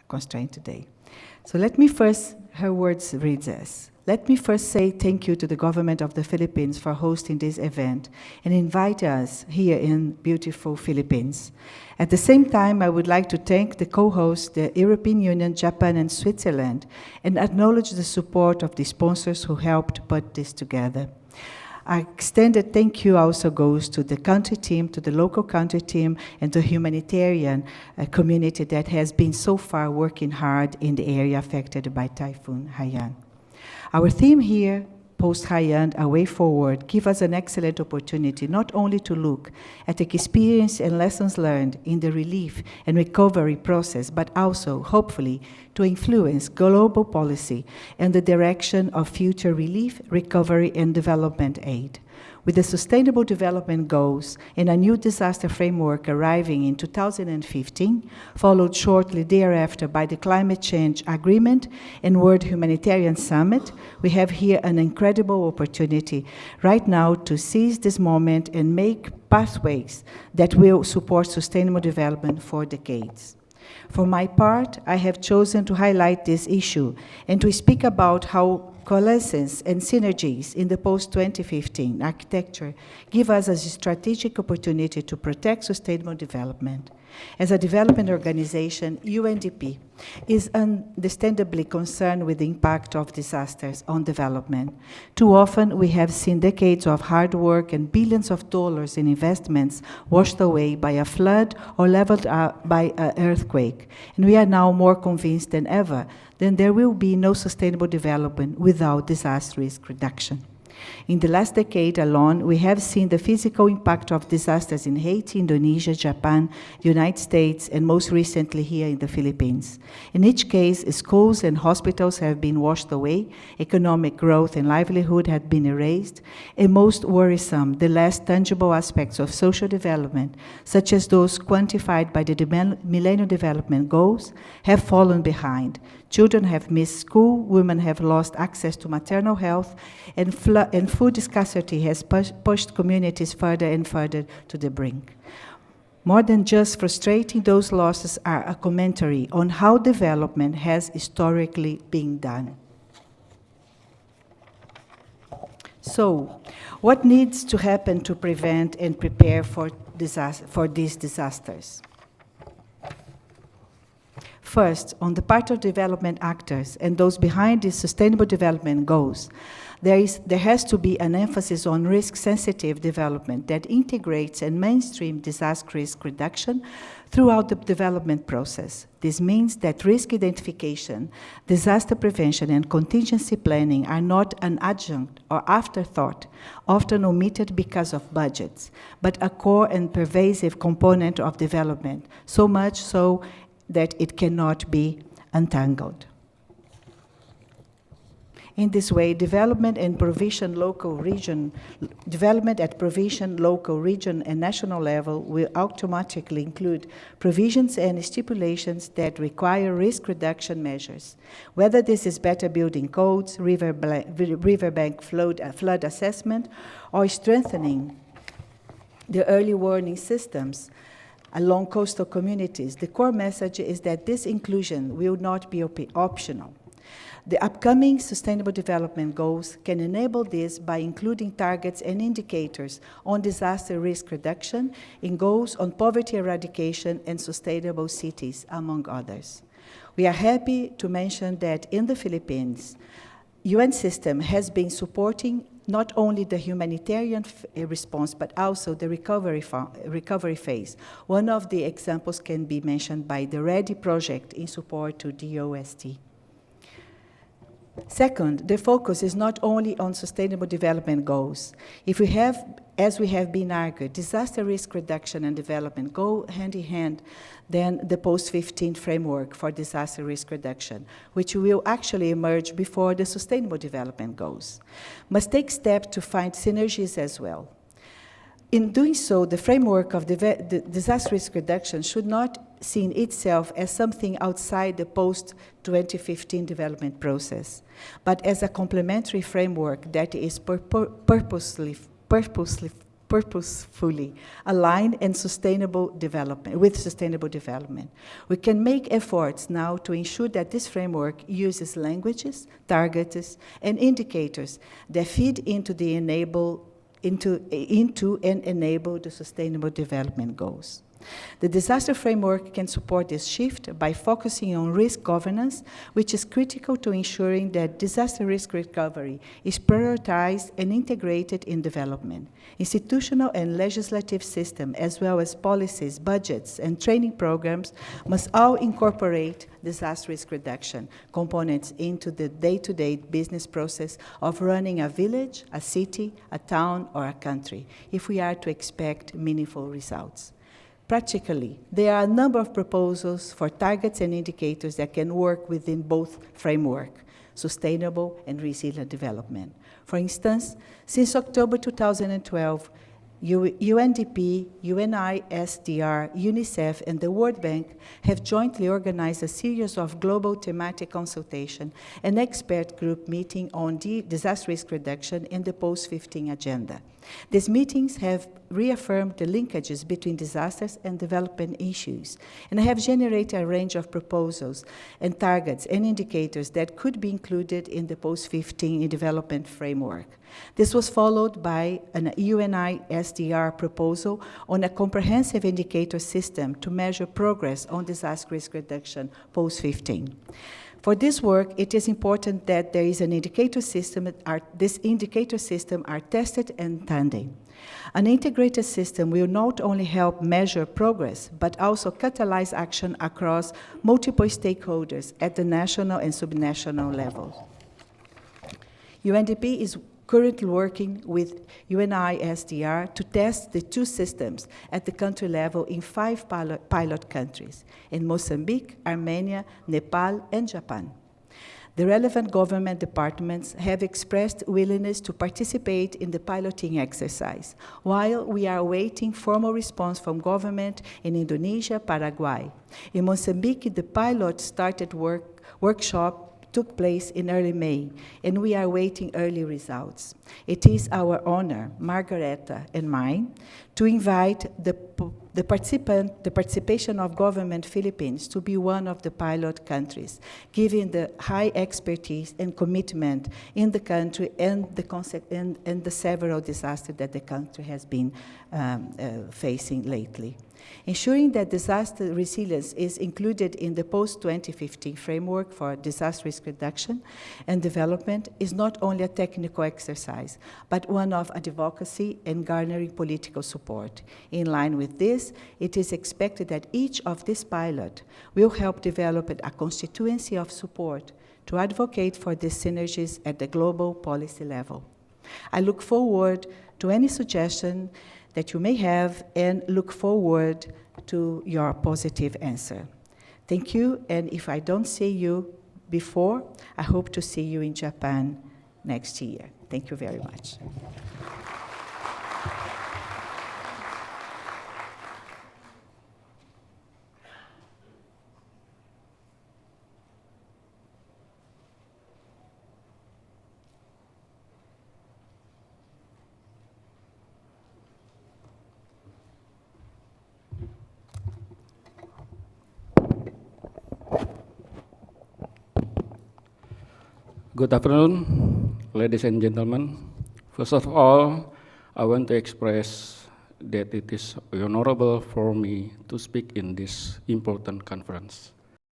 constraint today. So let me first, her words read this. Let me first say thank you to the government of the Philippines for hosting this event and invite us here in beautiful Philippines. At the same time, I would like to thank the co-hosts, the European Union, Japan, and Switzerland, and acknowledge the support of the sponsors who helped put this together. Our extended thank you also goes to the country team, to the local country team, and the humanitarian community that has been so far working hard in the area affected by Typhoon Haiyan. Our theme here, post-Haiyan, A Way Forward, gives us an excellent opportunity not only to look at the experience and lessons learned in the relief and recovery process, but also, hopefully, to influence global policy and the direction of future relief, recovery, and development aid. With the Sustainable Development Goals and a new disaster framework arriving in 2015, followed shortly thereafter by the Climate Change Agreement and World Humanitarian Summit, we have here an incredible opportunity right now to seize this moment and make pathways that will support sustainable development for decades. For my part, I have chosen to highlight this issue and to speak about how coalescence and synergies in the post-2015 architecture give us a strategic opportunity to protect sustainable development. As a development organization, UNDP is understandably concerned with the impact of disasters on development. Too often, we have seen decades of hard work and billions of dollars in investments washed away by a flood or leveled up by an earthquake. And we are now more convinced than ever that there will be no sustainable development without disaster risk reduction. In the last decade alone, we have seen the physical impact of disasters in Haiti, Indonesia, Japan, the United States, and most recently here in the Philippines. In each case, schools and hospitals have been washed away, economic growth and livelihood have been erased, and most worrisome, the less tangible aspects of social development, such as those quantified by the Millennium Development Goals, have fallen behind. Children have missed school, women have lost access to maternal health, and food scarcity has pushed communities further and further to the brink. More than just frustrating, those losses are a commentary on how development has historically been done. So, what needs to happen to prevent and prepare for these disasters? First, on the part of development actors and those behind these sustainable development goals, there has to be an emphasis on risk-sensitive development that integrates and mainstreams disaster risk reduction throughout the development process. This means that risk identification, disaster prevention, and contingency planning are not an adjunct or afterthought, often omitted because of budgets, but a core and pervasive component of development, so much so that it cannot be untangled. In this way, development at provision, local, region, and national level will automatically include provisions and stipulations that require risk reduction measures, whether this is better building codes, riverbank flood assessment, or strengthening the early warning systems along coastal communities. The core message is that this inclusion will not be optional. The upcoming Sustainable Development Goals can enable this by including targets and indicators on disaster risk reduction in goals on poverty eradication and sustainable cities, among others. We are happy to mention that in the Philippines, UN system has been supporting not only the humanitarian response, but also the recovery phase. One of the examples can be mentioned by the READY project in support to DOST. Second, the focus is not only on sustainable development goals. If we have, as we have been argued, disaster risk reduction and development go hand in hand, then the post-15 framework for disaster risk reduction, which will actually emerge before the sustainable development goals, must take steps to find synergies as well. In doing so, the framework of the disaster risk reduction should not see itself as something outside the post-2015 development process, but as a complementary framework that is purposefully purposefully aligned and sustainable development, with sustainable development. We can make efforts now to ensure that this framework uses languages, targets, and indicators that feed into and enable the sustainable development goals. The disaster framework can support this shift by focusing on risk governance, which is critical to ensuring that disaster risk recovery is prioritized and integrated in development. Institutional and legislative systems, as well as policies, budgets, and training programs, must all incorporate disaster risk reduction components into the day-to-day business process of running a village, a city, a town, or a country, if we are to expect meaningful results. Practically, there are a number of proposals for targets and indicators that can work within both frameworks, sustainable and resilient development. For instance, since October 2012, UNDP, UNISDR, UNICEF, and the World Bank have jointly organized a series of global thematic consultation and expert group meeting on disaster risk reduction in the post-15 agenda. These meetings have reaffirmed the linkages between disasters and development issues, and have generated a range of proposals and targets and indicators that could be included in the post-15 development framework. This was followed by an UNISDR proposal on a comprehensive indicator system to measure progress on disaster risk reduction post-15. For this work, it is important that there is an indicator system, this indicator system are tested and tending. An integrated system will not only help measure progress, but also catalyze action across multiple stakeholders at the national and subnational levels. UNDP is currently working with UNISDR to test the two systems at the country level in 5 pilot countries, in Mozambique, Armenia, Nepal, and Japan. The relevant government departments have expressed willingness to participate in the piloting exercise, while we are awaiting formal response from government in Indonesia, Paraguay. In Mozambique, the pilot workshop took place in early May, and we are awaiting early results. It is our honor, Margareta and mine, to invite the participation of Government Philippines to be one of the pilot countries, given the high expertise and commitment in the country and the several disasters that the country has been facing lately. Ensuring that disaster resilience is included in the post-2015 framework for disaster risk reduction and development is not only a technical exercise, but one of advocacy and garnering political support. In line with this, it is expected that each of these pilots will help develop a constituency of support to advocate for these synergies at the global policy level. I look forward to any suggestion that you may have and look forward to your positive answer. Thank you, and if I don't see you before, I hope to see you in Japan next year. Thank you very much. Good afternoon, ladies and gentlemen. First of all, I want to express that it is honorable for me to speak in this important conference.